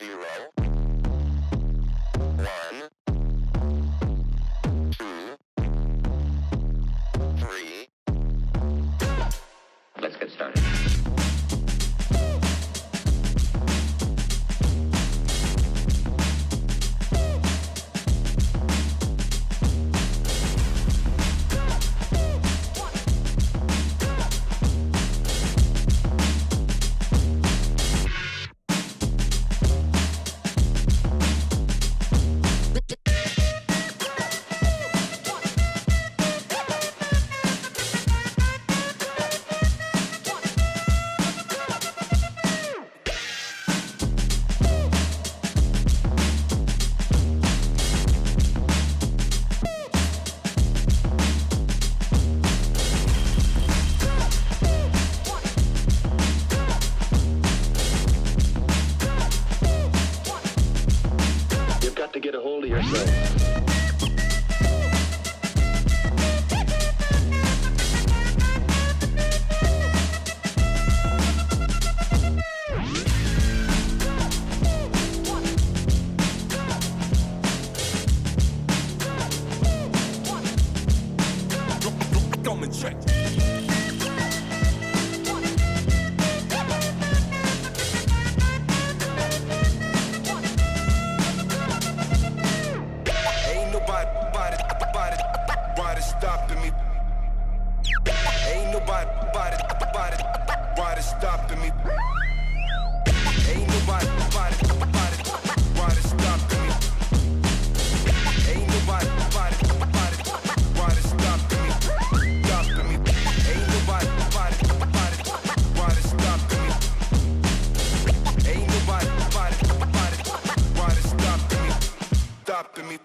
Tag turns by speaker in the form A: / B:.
A: 0, 1, 2, 3. Let's get started.
B: To get a hold of yourself.
C: Come and check. Nobody stopping me. Ain't nobody stopping me. Ain't nobody stopping me. Ain't nobody stopping me. Stopping me. Ain't nobody stopping me. Ain't nobody stopping me. Stopping me.